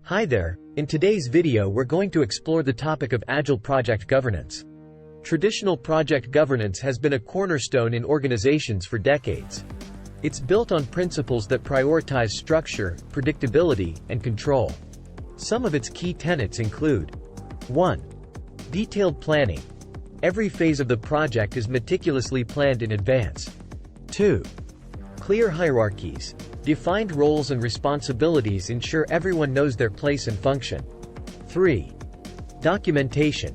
Hi there, in today's video we're going to explore the topic of Agile project governance. Traditional project governance has been a cornerstone in organizations for decades. It's built on principles that prioritize structure, predictability, and control. Some of its key tenets include 1. Detailed planning. Every phase of the project is meticulously planned in advance. 2. Clear hierarchies. Defined roles and responsibilities ensure everyone knows their place and function. 3. Documentation.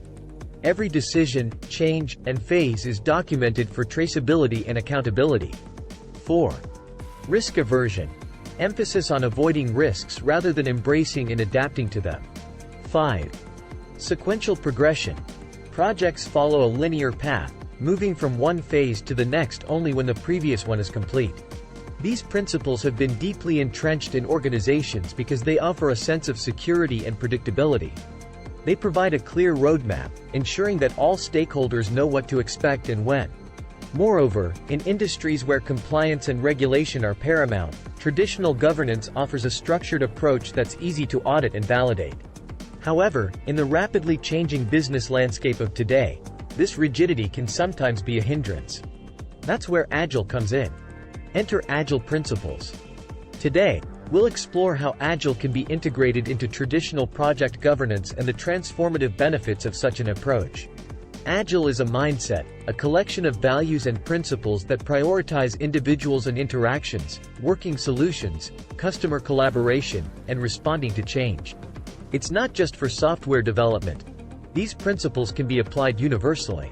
Every decision, change, and phase is documented for traceability and accountability. 4. Risk aversion. Emphasis on avoiding risks rather than embracing and adapting to them. 5. Sequential progression. Projects follow a linear path, moving from one phase to the next only when the previous one is complete. These principles have been deeply entrenched in organizations because they offer a sense of security and predictability. They provide a clear roadmap, ensuring that all stakeholders know what to expect and when. Moreover, in industries where compliance and regulation are paramount, traditional governance offers a structured approach that's easy to audit and validate. However, in the rapidly changing business landscape of today, this rigidity can sometimes be a hindrance. That's where Agile comes in. Enter Agile principles. Today, we'll explore how Agile can be integrated into traditional project governance and the transformative benefits of such an approach. Agile is a mindset, a collection of values and principles that prioritize individuals and interactions, working solutions, customer collaboration, and responding to change. It's not just for software development. These principles can be applied universally.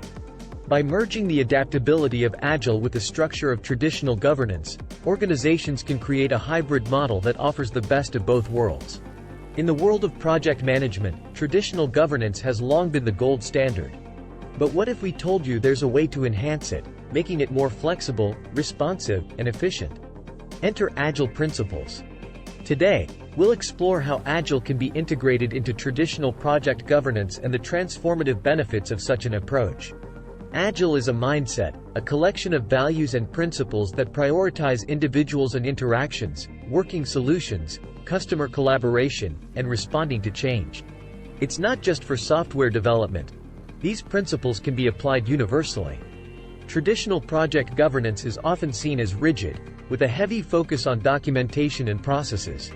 By merging the adaptability of Agile with the structure of traditional governance, organizations can create a hybrid model that offers the best of both worlds. In the world of project management, traditional governance has long been the gold standard. But what if we told you there's a way to enhance it, making it more flexible, responsive, and efficient? Enter Agile principles. Today, we'll explore how Agile can be integrated into traditional project governance and the transformative benefits of such an approach. Agile is a mindset, a collection of values and principles that prioritize individuals and interactions, working solutions, customer collaboration, and responding to change. It's not just for software development. These principles can be applied universally. Traditional project governance is often seen as rigid, with a heavy focus on documentation and processes.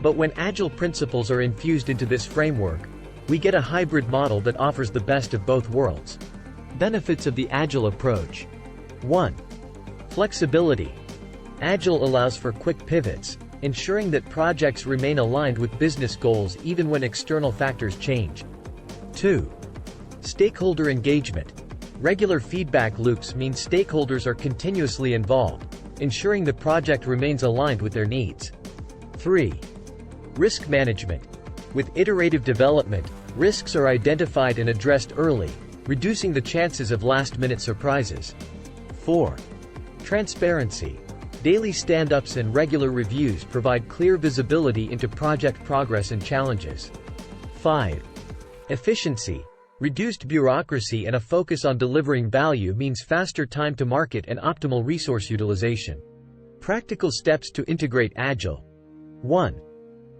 But when Agile principles are infused into this framework, we get a hybrid model that offers the best of both worlds. Benefits of the Agile approach. 1. Flexibility. Agile allows for quick pivots, ensuring that projects remain aligned with business goals even when external factors change. 2. Stakeholder engagement. Regular feedback loops mean stakeholders are continuously involved, ensuring the project remains aligned with their needs. 3. Risk management. With iterative development, risks are identified and addressed early, reducing the chances of last-minute surprises. 4. Transparency. Daily stand-ups and regular reviews provide clear visibility into project progress and challenges. 5. Efficiency. Reduced bureaucracy and a focus on delivering value means faster time to market and optimal resource utilization. Practical steps to integrate Agile. 1.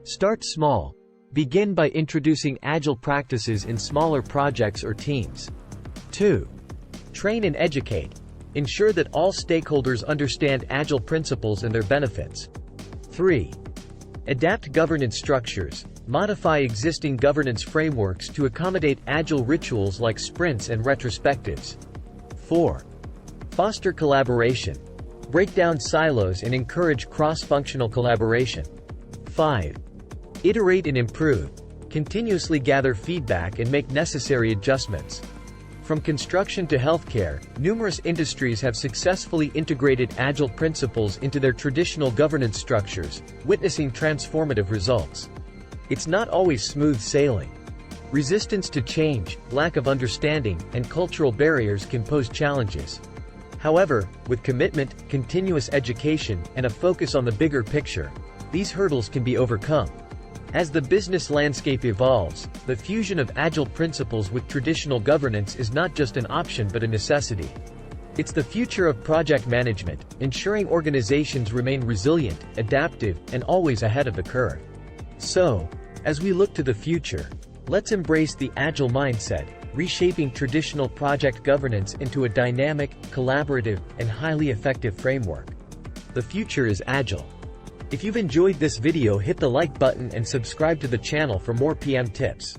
Start small. Begin by introducing Agile practices in smaller projects or teams. 2. Train and educate. Ensure that all stakeholders understand Agile principles and their benefits. 3. Adapt governance structures. Modify existing governance frameworks to accommodate Agile rituals like sprints and retrospectives. 4. Foster collaboration. Break down silos and encourage cross-functional collaboration. 5. Iterate and improve. Continuously gather feedback and make necessary adjustments. From construction to healthcare, numerous industries have successfully integrated Agile principles into their traditional governance structures, witnessing transformative results. It's not always smooth sailing. Resistance to change, lack of understanding, and cultural barriers can pose challenges. However, with commitment, continuous education, and a focus on the bigger picture, these hurdles can be overcome. As the business landscape evolves, the fusion of Agile principles with traditional governance is not just an option but a necessity. It's the future of project management, ensuring organizations remain resilient, adaptive, and always ahead of the curve. So, As we look to the future, let's embrace the Agile mindset, reshaping traditional project governance into a dynamic, collaborative, and highly effective framework. The future is Agile. If you've enjoyed this video, hit the like button and subscribe to the channel for more PM tips.